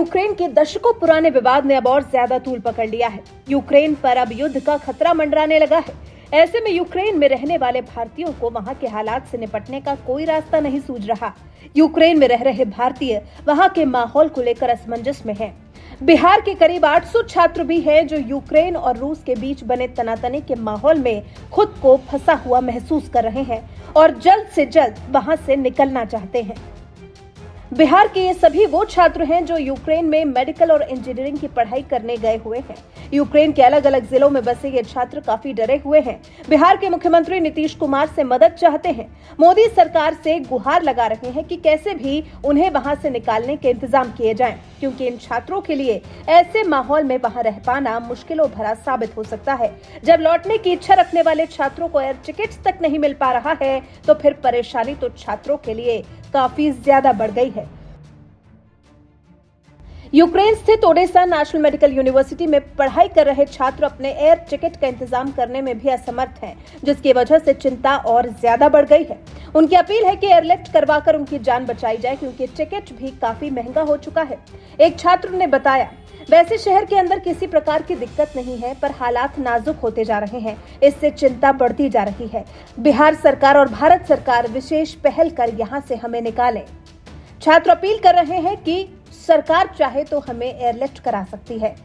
Ukraine के दशकों पुराने विवाद ने अब और ज्यादा तूल पकड़ लिया है। यूक्रेन पर अब युद्ध का खतरा मंडराने लगा है। ऐसे में यूक्रेन में रहने वाले भारतीयों को वहां के हालात से निपटने का कोई रास्ता नहीं सूझ रहा। यूक्रेन में रह रहे भारतीय वहां के माहौल को लेकर असमंजस में हैं। बिहार के करीब 800 छात्र भी हैं जो यूक्रेन और रूस के बीच बने तनातनी के माहौल में खुद को फंसा हुआ महसूस कर रहे हैं और जल्द से जल्द वहां से निकलना चाहते हैं। बिहार के ये सभी वो छात्र हैं जो यूक्रेन में मेडिकल और इंजीनियरिंग की पढ़ाई करने गए हुए हैं। यूक्रेन के अलग अलग जिलों में बसे ये छात्र काफी डरे हुए हैं। बिहार के मुख्यमंत्री नीतीश कुमार से मदद चाहते हैं। मोदी सरकार से गुहार लगा रहे हैं कि कैसे भी उन्हें वहां से निकालने के इंतजाम किए जाएं, क्योंकि इन छात्रों के लिए ऐसे माहौल में वहां रह पाना मुश्किलों भरा साबित हो सकता है। जब लौटने की इच्छा रखने वाले छात्रों को एयर टिकट तक नहीं मिल पा रहा है तो फिर परेशानी तो छात्रों के लिए काफी ज्यादा बढ़ गई है। यूक्रेन स्थित ओडेसा नेशनल मेडिकल यूनिवर्सिटी में पढ़ाई कर रहे छात्र अपने एयर टिकट का इंतजाम करने में भी असमर्थ हैं, जिसकी वजह से चिंता और ज्यादा बढ़ गई है। उनकी अपील है कि एयरलिफ्ट करवाकर उनकी जान बचाई जाए, क्योंकि टिकट भी काफी महंगा हो चुका है। एक छात्र ने बताया, वैसे शहर के अंदर किसी प्रकार की दिक्कत नहीं है, पर हालात नाजुक होते जा रहे हैं। इससे चिंता बढ़ती जा रही है। बिहार सरकार और भारत सरकार विशेष पहल कर यहाँ से हमें निकाले। छात्र अपील कर रहे हैं कि सरकार चाहे तो हमें एयरलिफ्ट करा सकती है।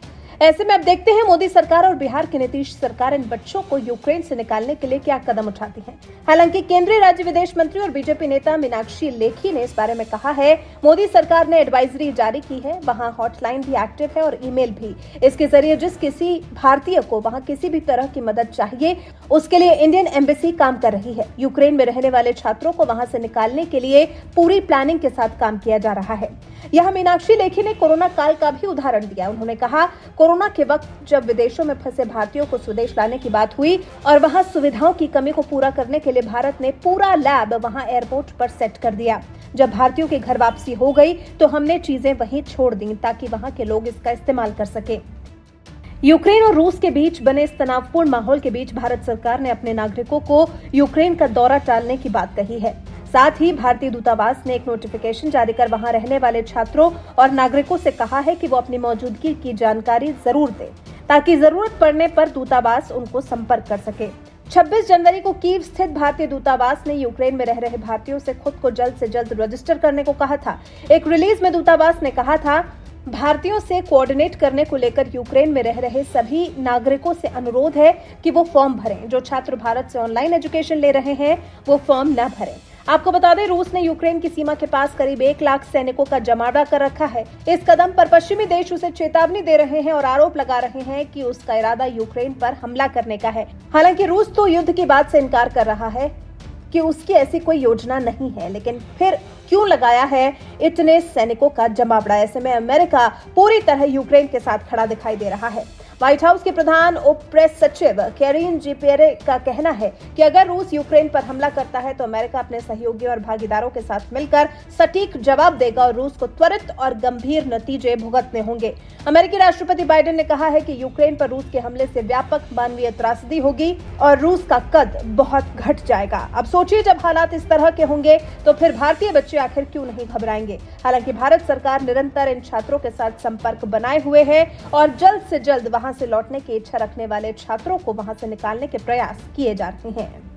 ऐसे में अब देखते हैं मोदी सरकार और बिहार की नीतीश सरकार इन बच्चों को यूक्रेन से निकालने के लिए क्या कदम उठाती है। हालांकि केंद्रीय राज्य विदेश मंत्री और बीजेपी नेता मीनाक्षी लेखी ने इस बारे में कहा है, मोदी सरकार ने एडवाइजरी जारी की है। वहां हॉटलाइन भी एक्टिव है और ईमेल भी। इसके जरिए जिस किसी भारतीय को वहां किसी भी तरह की मदद चाहिए, उसके लिए इंडियन एम्बेसी काम कर रही है। यूक्रेन में रहने वाले छात्रों को वहां से निकालने के लिए पूरी प्लानिंग के साथ काम किया जा रहा है। यह मीनाक्षी लेखी ने कोरोना काल का भी उदाहरण दिया। उन्होंने कहा, कोरोना के वक्त जब विदेशों में फंसे भारतीयों को स्वदेश लाने की बात हुई और वहां सुविधाओं की कमी को पूरा करने के लिए भारत ने पूरा लैब वहां एयरपोर्ट पर सेट कर दिया। जब भारतीयों की घर वापसी हो गई तो हमने चीजें वहीं छोड़ दी ताकि वहां के लोग इसका इस्तेमाल कर सके। यूक्रेन और रूस के बीच बने इस तनावपूर्ण माहौल के बीच भारत सरकार ने अपने नागरिकों को यूक्रेन का दौरा टालने की बात कही है। साथ ही भारतीय दूतावास ने एक नोटिफिकेशन जारी कर वहां रहने वाले छात्रों और नागरिकों से कहा है कि वो अपनी मौजूदगी की जानकारी जरूर दें, ताकि जरूरत पड़ने पर दूतावास उनको संपर्क कर सके। 26 जनवरी को कीव स्थित भारतीय दूतावास ने यूक्रेन में रह रहे भारतीयों से खुद को जल्द से जल्द रजिस्टर करने को कहा था। एक रिलीज में दूतावास ने कहा था, भारतीयों से कोऑर्डिनेट करने को लेकर यूक्रेन में रह रहे सभी नागरिकों से अनुरोध है कि वो फॉर्म भरें। जो छात्र भारत से ऑनलाइन एजुकेशन ले रहे हैं वो फॉर्म न भरें। आपको बता दें, रूस ने यूक्रेन की सीमा के पास करीब 1 लाख सैनिकों का जमावड़ा कर रखा है। इस कदम पर पश्चिमी देश उसे चेतावनी दे रहे हैं और आरोप लगा रहे हैं कि उसका इरादा यूक्रेन पर हमला करने का है। हालांकि रूस तो युद्ध की बात से इनकार कर रहा है कि उसकी ऐसी कोई योजना नहीं है, लेकिन फिर क्यों लगाया है इतने सैनिकों का जमावड़ा। ऐसे में अमेरिका पूरी तरह यूक्रेन के साथ खड़ा दिखाई दे रहा है। व्हाइट हाउस के प्रधान उप प्रेस सचिव कैरिन जेपियरे का कहना है कि अगर रूस यूक्रेन पर हमला करता है तो अमेरिका अपने सहयोगियों और भागीदारों के साथ मिलकर सटीक जवाब देगा और रूस को त्वरित और गंभीर नतीजे भुगतने होंगे। अमेरिकी राष्ट्रपति बाइडेन ने कहा है कि यूक्रेन पर रूस के हमले से व्यापक मानवीय त्रासदी होगी और रूस का कद बहुत घट जाएगा। अब सोचिए, जब हालात इस तरह के होंगे तो फिर भारतीय बच्चे आखिर क्यों नहीं घबराएंगे। हालांकि भारत सरकार निरंतर इन छात्रों के साथ संपर्क बनाए हुए है और जल्द से जल्द वहां से लौटने की इच्छा रखने वाले छात्रों को वहां से निकालने के प्रयास किए जा रहे हैं।